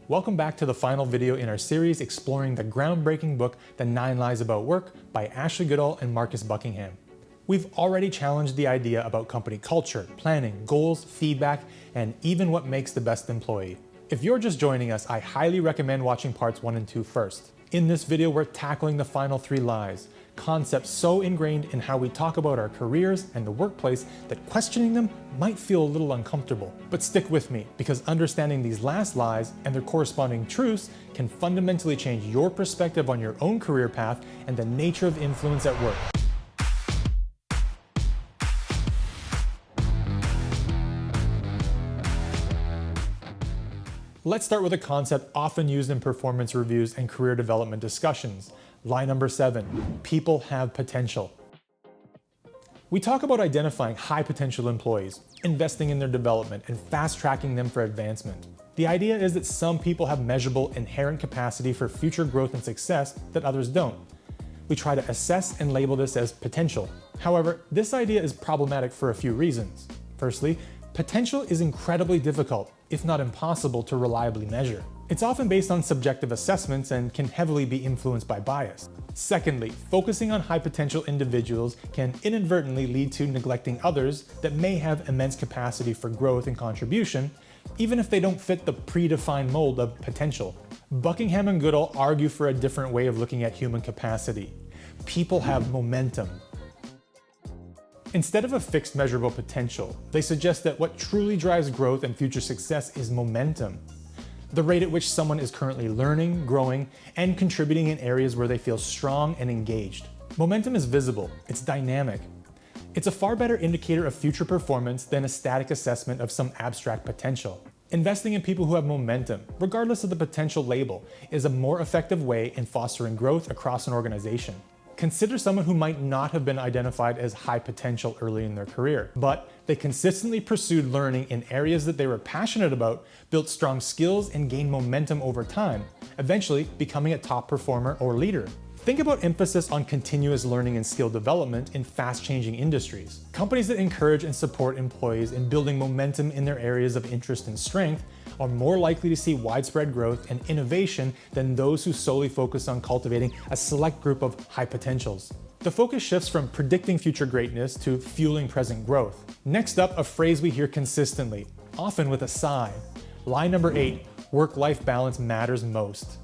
welcome back to the final video in our series exploring the groundbreaking book, The 9 Lies About Work by Ashley Goodall and Marcus Buckingham. We've already challenged the idea about company culture, planning, goals, feedback, and even what makes the best employee. If you're just joining us, I highly recommend watching parts 1 and 2 first. In this video, we're tackling the final 3 lies, concepts so ingrained in how we talk about our careers and the workplace that questioning them might feel a little uncomfortable. But stick with me, because understanding these last lies and their corresponding truths can fundamentally change your perspective on your own career path and the nature of influence at work. Let's start with a concept often used in performance reviews and career development discussions. Lie number 7, people have potential. We talk about identifying high potential employees, investing in their development, and fast-tracking them for advancement. The idea is that some people have measurable inherent capacity for future growth and success that others don't. We try to assess and label this as potential. However, this idea is problematic for a few reasons. Firstly, potential is incredibly difficult, if not impossible, to reliably measure. It's often based on subjective assessments and can heavily be influenced by bias. Secondly, focusing on high potential individuals can inadvertently lead to neglecting others that may have immense capacity for growth and contribution, even if they don't fit the predefined mold of potential. Buckingham and Goodall argue for a different way of looking at human capacity. People have momentum. Instead of a fixed measurable potential, they suggest that what truly drives growth and future success is momentum. The rate at which someone is currently learning, growing, and contributing in areas where they feel strong and engaged. Momentum is visible, it's dynamic. It's a far better indicator of future performance than a static assessment of some abstract potential. Investing in people who have momentum, regardless of the potential label, is a more effective way in fostering growth across an organization. Consider someone who might not have been identified as high potential early in their career, but they consistently pursued learning in areas that they were passionate about, built strong skills, and gained momentum over time, eventually becoming a top performer or leader. Think about emphasis on continuous learning and skill development in fast-changing industries. Companies that encourage and support employees in building momentum in their areas of interest and strength are more likely to see widespread growth and innovation than those who solely focus on cultivating a select group of high potentials. The focus shifts from predicting future greatness to fueling present growth. Next up, a phrase we hear consistently, often with a sigh. Lie number 8, work-life balance matters most.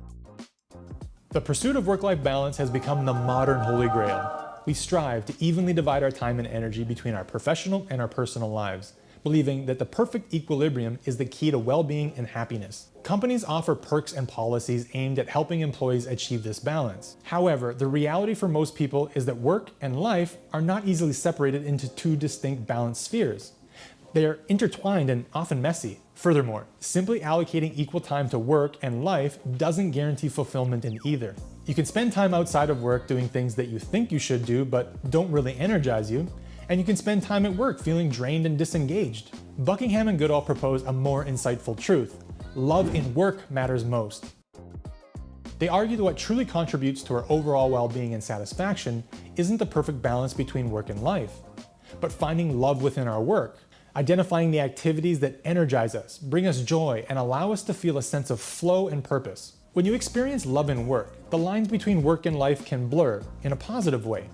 The pursuit of work-life balance has become the modern holy grail. We strive to evenly divide our time and energy between our professional and our personal lives, believing that the perfect equilibrium is the key to well-being and happiness. Companies offer perks and policies aimed at helping employees achieve this balance. However, the reality for most people is that work and life are not easily separated into two distinct balanced spheres. They are intertwined and often messy. Furthermore, simply allocating equal time to work and life doesn't guarantee fulfillment in either. You can spend time outside of work doing things that you think you should do but don't really energize you, and you can spend time at work feeling drained and disengaged. Buckingham and Goodall propose a more insightful truth. Love in work matters most. They argue that what truly contributes to our overall well-being and satisfaction isn't the perfect balance between work and life, but finding love within our work. Identifying the activities that energize us, bring us joy, and allow us to feel a sense of flow and purpose. When you experience love in work, the lines between work and life can blur in a positive way.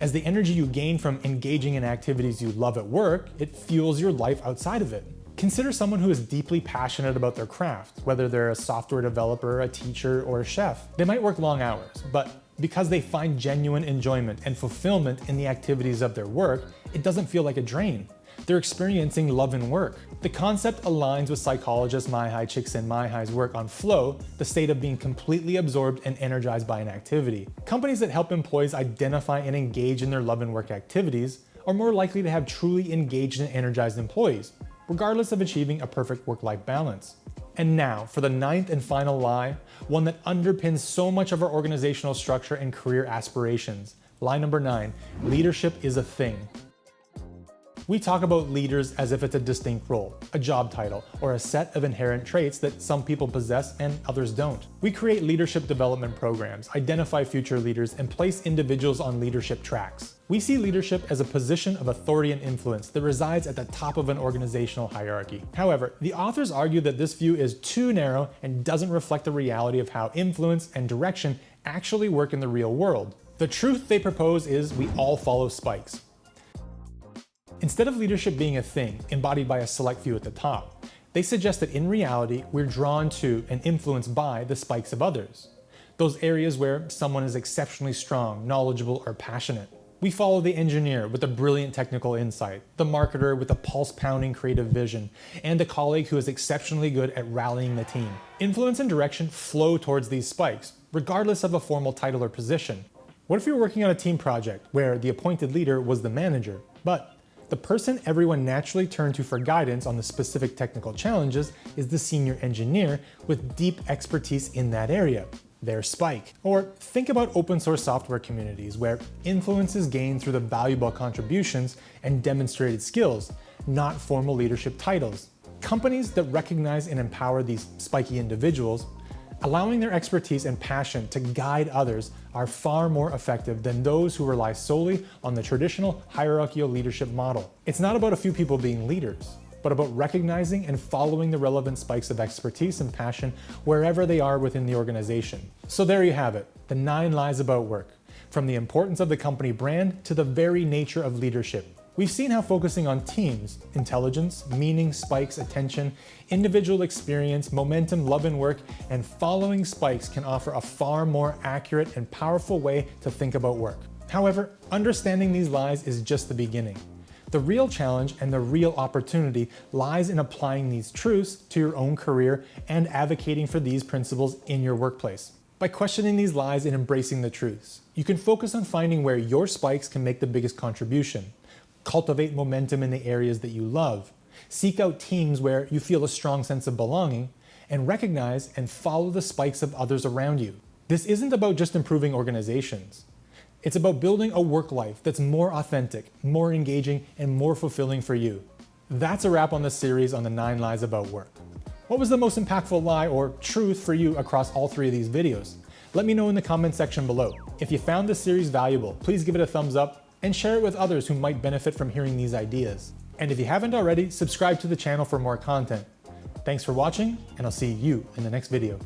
As the energy you gain from engaging in activities you love at work, it fuels your life outside of it. Consider someone who is deeply passionate about their craft, whether they're a software developer, a teacher, or a chef. They might work long hours, but because they find genuine enjoyment and fulfillment in the activities of their work, it doesn't feel like a drain. They're experiencing love in work. The concept aligns with psychologist Mihaly Csikszentmihalyi's work on flow, the state of being completely absorbed and energized by an activity. Companies that help employees identify and engage in their love and work activities are more likely to have truly engaged and energized employees, regardless of achieving a perfect work-life balance. And now, for the 9th and final lie, one that underpins so much of our organizational structure and career aspirations. Lie number 9, leadership is a thing. We talk about leaders as if it's a distinct role, a job title, or a set of inherent traits that some people possess and others don't. We create leadership development programs, identify future leaders, and place individuals on leadership tracks. We see leadership as a position of authority and influence that resides at the top of an organizational hierarchy. However, the authors argue that this view is too narrow and doesn't reflect the reality of how influence and direction actually work in the real world. The truth they propose is we all follow spikes. Instead of leadership being a thing embodied by a select few at the top, they suggest that in reality, we're drawn to and influenced by the spikes of others. Those areas where someone is exceptionally strong, knowledgeable, or passionate. We follow the engineer with a brilliant technical insight, the marketer with a pulse-pounding creative vision, and the colleague who is exceptionally good at rallying the team. Influence and direction flow towards these spikes, regardless of a formal title or position. What if you're working on a team project where the appointed leader was the manager, but the person everyone naturally turned to for guidance on the specific technical challenges is the senior engineer with deep expertise in that area? Their spike. Or think about open source software communities where influence is gained through the valuable contributions and demonstrated skills, not formal leadership titles. Companies that recognize and empower these spiky individuals, allowing their expertise and passion to guide others, are far more effective than those who rely solely on the traditional hierarchical leadership model. It's not about a few people being leaders, but about recognizing and following the relevant spikes of expertise and passion wherever they are within the organization. So there you have it, the 9 lies about work, from the importance of the company brand to the very nature of leadership. We've seen how focusing on teams, intelligence, meaning, spikes, attention, individual experience, momentum, love and work, and following spikes can offer a far more accurate and powerful way to think about work. However, understanding these lies is just the beginning. The real challenge and the real opportunity lies in applying these truths to your own career and advocating for these principles in your workplace. By questioning these lies and embracing the truths, you can focus on finding where your spikes can make the biggest contribution, cultivate momentum in the areas that you love, seek out teams where you feel a strong sense of belonging, and recognize and follow the spikes of others around you. This isn't about just improving organizations. It's about building a work life that's more authentic, more engaging, and more fulfilling for you. That's a wrap on this series on the 9 lies about work. What was the most impactful lie or truth for you across all 3 of these videos? Let me know in the comment section below. If you found this series valuable, please give it a thumbs up and share it with others who might benefit from hearing these ideas. And if you haven't already, subscribe to the channel for more content. Thanks for watching, and I'll see you in the next video.